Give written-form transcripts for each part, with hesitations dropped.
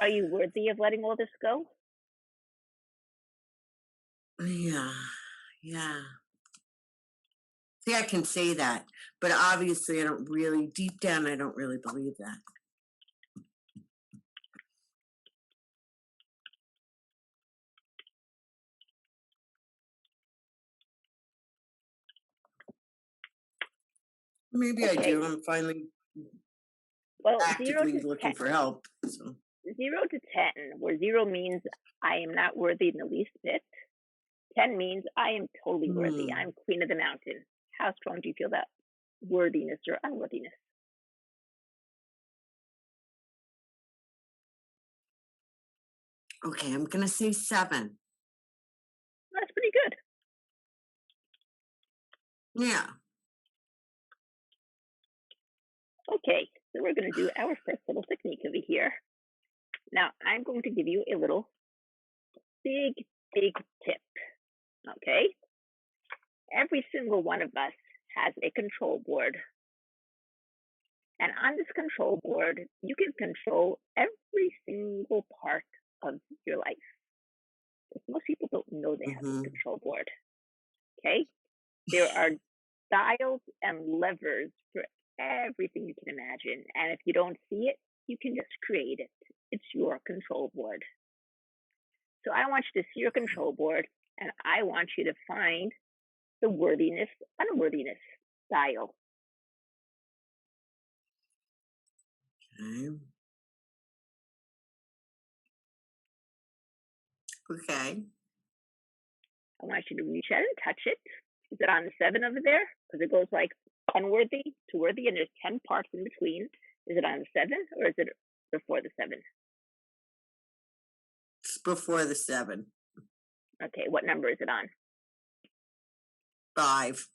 Are you worthy of letting all this go? Yeah, yeah. See, I can say that, but obviously I don't really, deep down, I don't really believe that. Maybe I Okay. do. I'm finally Well, actively looking for help. So, 0 to 10, where 0 means I am not worthy in the least bit. 10 means I am totally worthy. I'm queen of the mountain. How strong do you feel that worthiness or unworthiness? okay, I'm going to say 7. That's pretty good. Yeah. Okay, so we're going to do our first little technique over here. Now, I'm going to give you a little big tip. Okay? Every single one of us has a control board. And on this control board, you can control every single part of your life. Most people don't know they have this control board. Okay? There are dials and levers for everything you can imagine. And if you don't see it, you can just create it. It's your control board. So I want you to see your control board, and I want you to find the worthiness, unworthiness dial. Okay. I want you to reach out and touch it. Is it on the 7 over there? Because it goes like unworthy to worthy, and there's 10 parts in between. Is it on the 7, or is it before the 7? It's before the 7. Okay, what number is it on? 5.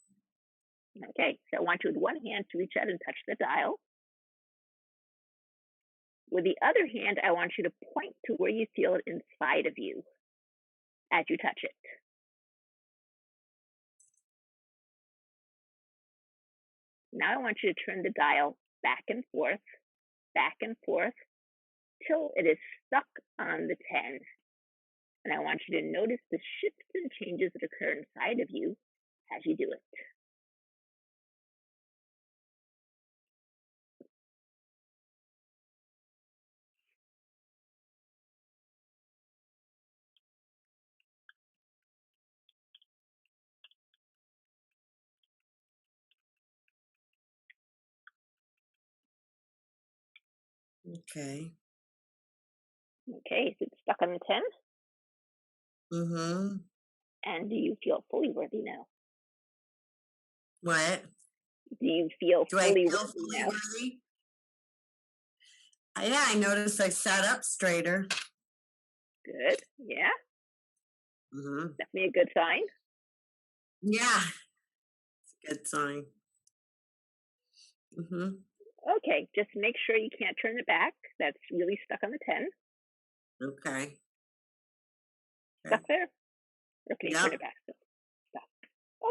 Okay, so I want you with one hand to reach out and touch the dial. With the other hand, I want you to point to where you feel it inside of you as you touch it. Now I want you to turn the dial back and forth, till it is stuck on the 10. And I want you to notice the shifts and changes that occur inside of you as you do it. Okay. Okay, so it's stuck on the 10. Mm-hmm. And do you feel fully worthy now? What? Do you feel Do I fully feel worthy fully now? worthy? Yeah, I noticed I sat up straighter. Good. Yeah. Mm-hmm. Definitely a good sign. Yeah. It's a good sign. Mm-hmm. Okay, just make sure you can't turn it back. That's really stuck on the 10. Okay. Stuck there? Or can you turn it back? Stuck.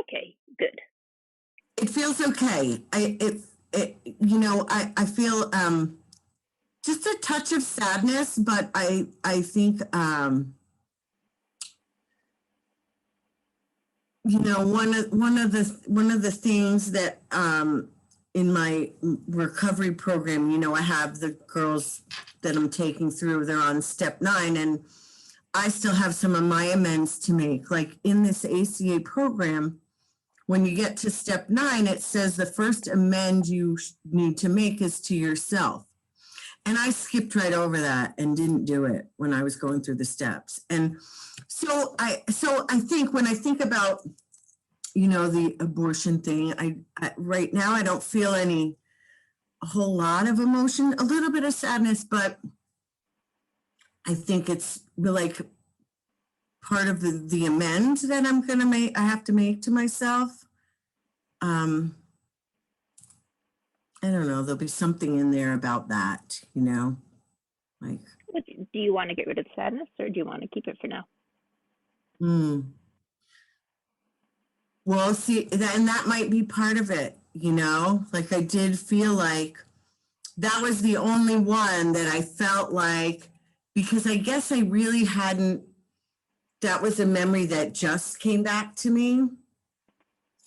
Okay, good. It feels okay. I feel just a touch of sadness, but I think one of the things that in my recovery program, I have the girls that I'm taking through, they're on step 9, and I still have some of my amends to make. Like in this ACA program, when you get to step 9, it says the first amend you need to make is to yourself. And I skipped right over that and didn't do it when I was going through the steps. And so I think when I think about, the abortion thing, I right now I don't feel a whole lot of emotion, a little bit of sadness, but I think it's like part of the amend that I have to make to myself. I don't know, there'll be something in there about that, like. Do you want to get rid of sadness, or do you want to keep it for now? Well, see, and that might be part of it, like I did feel like that was the only one that I felt like because I guess I really hadn't, that was a memory that just came back to me.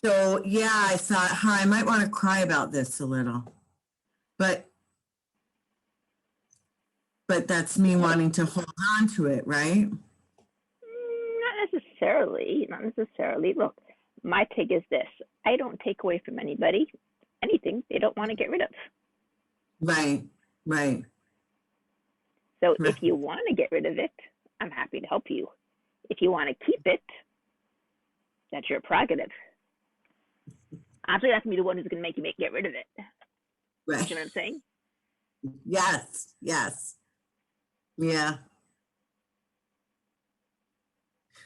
So yeah, I thought, I might want to cry about this a little, but that's me wanting to hold on to it, right? Not necessarily. Not necessarily. Look, my take is this: I don't take away from anybody anything they don't want to get rid of. Right, right, So right. if you want to get rid of it, I'm happy to help you. If you want to keep it, that's your prerogative. Obviously, that's me, the one who's going to make you get rid of it. Right. You know what I'm saying? Yes, yes. Yeah.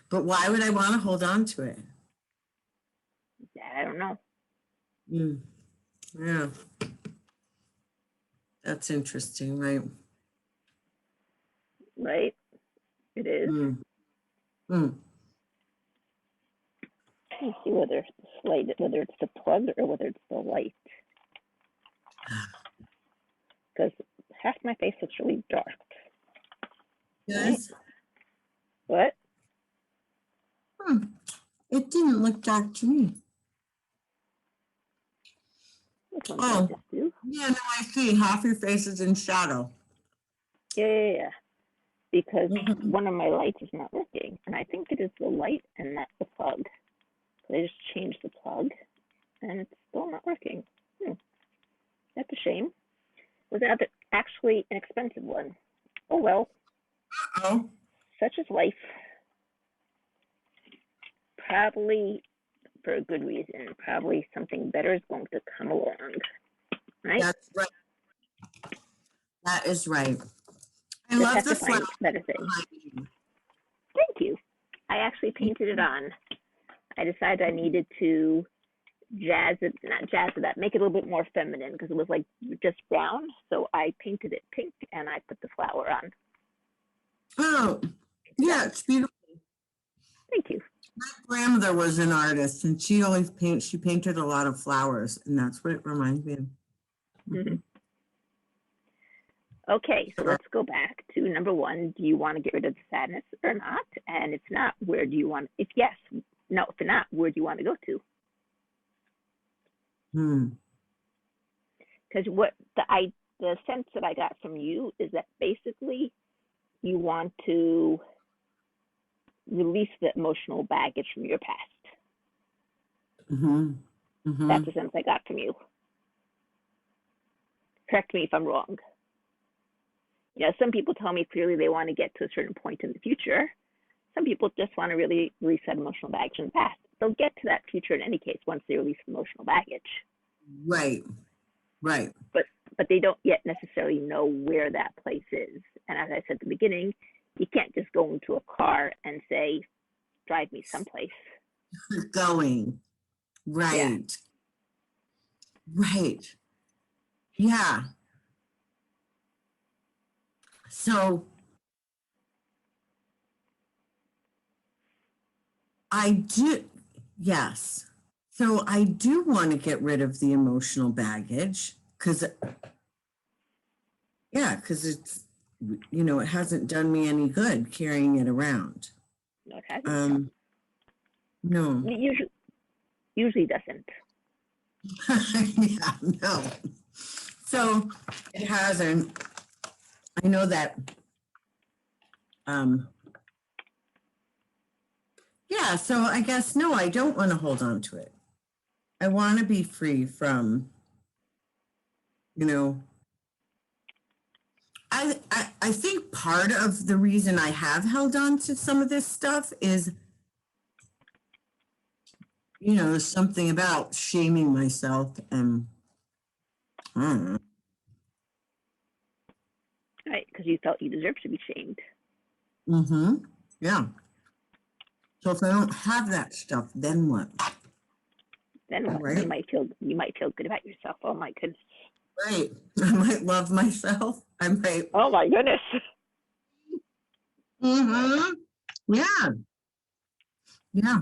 But why would I want to hold on to it? I don't know. Mm, yeah, that's interesting, right? Right? It is. Mm, mm. Let me see whether it's the light, whether it's the plug or whether it's the light. Because half my face looks really dark. Right? Yes. What? Hmm. It didn't look dark to me. This one's Oh, darkness too. yeah, no, I see. Half your face is in shadow. Yeah. Because Mhm. one of my lights is not working. And I think it is the light and not the plug. So I just changed the plug and it's still not working. That's a shame. Was that actually an expensive one? Oh well, Oh, such is life. Probably for a good reason. Probably something better is going to come along, right? that's right. That is right. I Just love have the to flower find better things. behind you. Thank you. I actually painted it on. I decided I needed to not jazz it up, make it a little bit more feminine because it was like just brown. So I painted it pink and I put the flower on. Oh, Yeah, yeah, it's beautiful. thank you. My grandmother was an artist and she painted a lot of flowers, and that's what it reminds me of. Mm-hmm. Mhm. Okay, so let's go back to number one. Do you want to get rid of the sadness or not? And if not, where do you want? If yes, no. If not, where do you want to go to? Hmm. Because the sense that I got from you is that basically you want to release the emotional baggage from your past. Mm-hmm. Mm-hmm. That's the sense I got from you. Correct me if I'm wrong. Some people tell me clearly they want to get to a certain point in the future. Some people just want to really release that emotional baggage in the past. They'll get to that future in any case once they release the emotional baggage. Right. Right. But they don't yet necessarily know where that place is. And as I said at the beginning, you can't just go into a car and say, drive me someplace. Going. Yeah. Right. Right. Yeah. So I do, yes. So I do want to get rid of the emotional baggage because, yeah, because it hasn't done me any good carrying it around. No, it hasn't. Um, no. It usually doesn't. Yeah, no. So it hasn't. I know that, um, yeah, so I guess, no, I don't want to hold on to it. I want to be free from, you know, I think part of the reason I have held on to some of this stuff is, there's something about shaming myself and I don't know. Right? Because you felt you deserved to be shamed. Mm-hmm. Yeah. So if I don't have that stuff, then what? Then what? Right? You might feel good about yourself. Oh my goodness. Right. I might love myself. I might. Oh my goodness. Mm-hmm. Yeah. Yeah.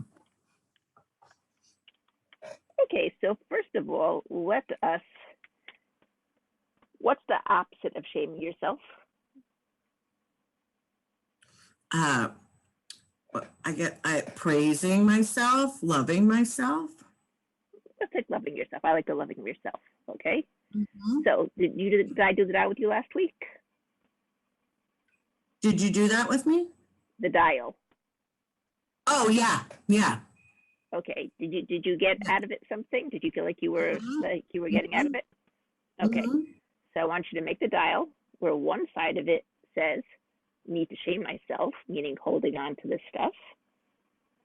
Okay, so first of all, what's the opposite of shaming yourself? uh, I praising myself, loving myself. That's like loving yourself. I like the loving of yourself. Okay. Mhm. So did I do the dial with you last week? Did you do that with me? The dial. Oh yeah, yeah. Okay. Did you get out of it something? Did you feel like you were getting out Mm-hmm. of it? Okay. Mm-hmm. So I want you to make the dial where one side of it says need to shame myself, meaning holding on to this stuff.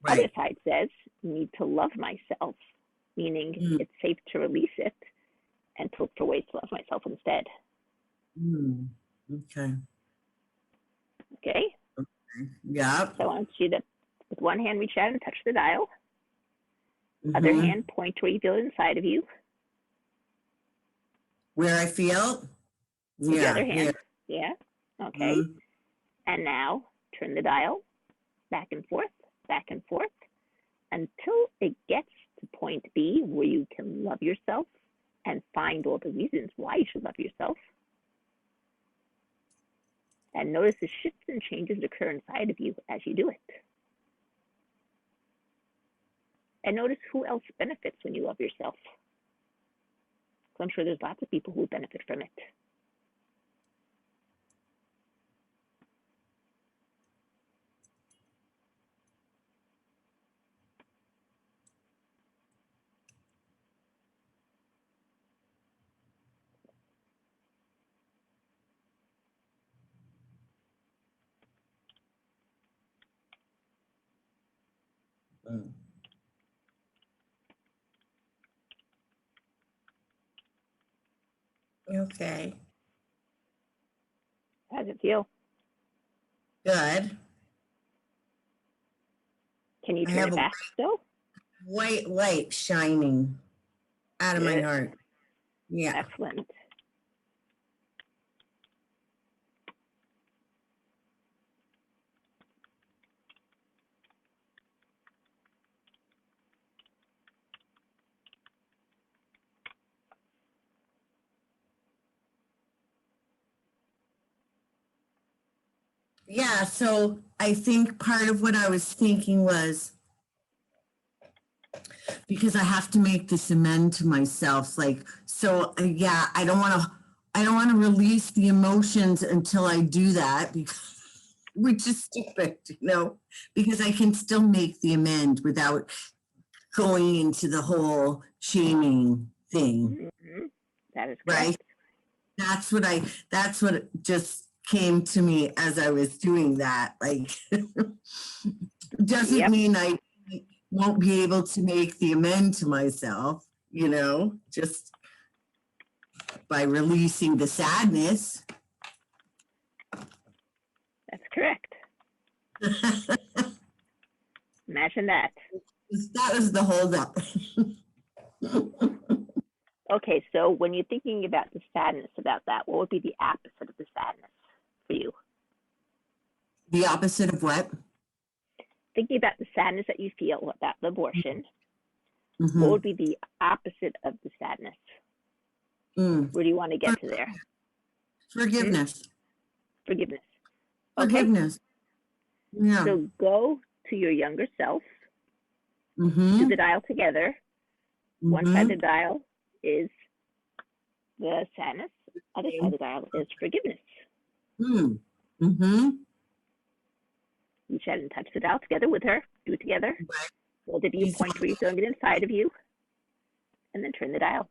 Other Right. side says need to love myself, meaning Mm. it's safe to release it and to look for ways to love myself instead. Mm. Okay. Okay? Yep. So I want you to, with one hand, reach out and touch the dial. Other Mm-hmm. hand, point to where you feel it inside of you. Where I feel? With the Yeah, other here. hand. Yeah? Okay. Mm-hmm. And now turn the dial back and forth until it gets to point B where you can love yourself and find all the reasons why you should love yourself. And notice the shifts and changes that occur inside of you as you do it. And notice who else benefits when you love yourself. So I'm sure there's lots of people who benefit from it. Mm. Okay. How does it feel? Good. Can you I turn have it a back still? white light shining out of my Good. heart. Yeah. Excellent. Yeah. So I think part of what I was thinking was because I have to make this amend to myself. Like, so yeah, I don't want to release the emotions until I do that because, which is stupid, because I can still make the amend without going into the whole shaming thing, Mm-hmm. That is right? correct. That's what just came to me as I was doing that. Like, doesn't Yep. mean I won't be able to make the amend to myself, just by releasing the sadness. That's correct. Imagine that. That was the holdup. Okay, so when you're thinking about the sadness about that, what would be the opposite of the sadness for you? The opposite of what? Thinking about the sadness that you feel about the abortion, what Mm-hmm. would be the opposite of the sadness? Mm. Where do you want to For, get to there? Hmm? forgiveness. Forgiveness. Okay, Forgiveness. Yeah. so go to your younger self, do Mm-hmm. the dial together. One side of Mm-hmm. the dial is the sadness, other side of the dial is forgiveness. Mm. Mm-hmm. Reach out and touch the dial together with her. Do it together. Right. Hold the viewpoint where you're feeling it inside of you, and then turn the dial.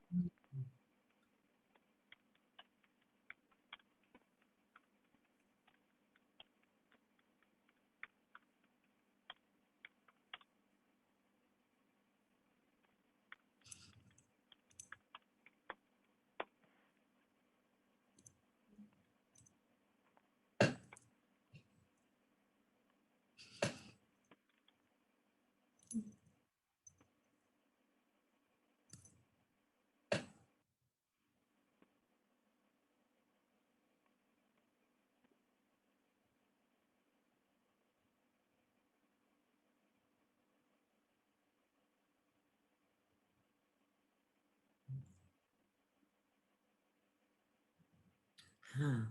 Huh.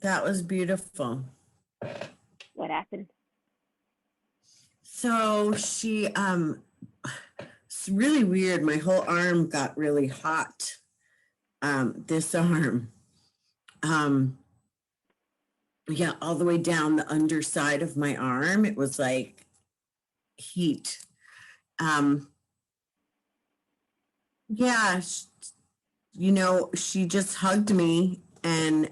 that was beautiful. What happened? So she, it's really weird. My whole arm got really hot. This arm, um, yeah, all the way down the underside of my arm. It was like heat. Um, yeah, she just hugged me and,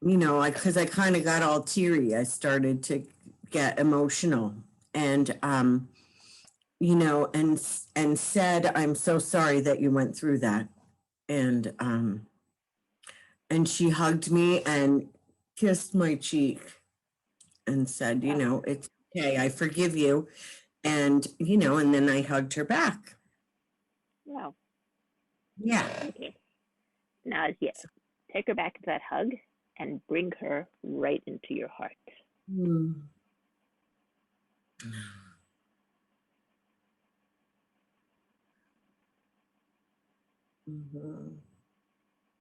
because I kind of got all teary. I started to get emotional and, and said, "I'm so sorry that you went through that." And she hugged me and kissed my cheek and said, Oh, "It's okay. I forgive you." And then I hugged her back. wow. Yeah. Okay. Now, yeah, take her back to that hug and bring her right into your heart. Mm. Mhm.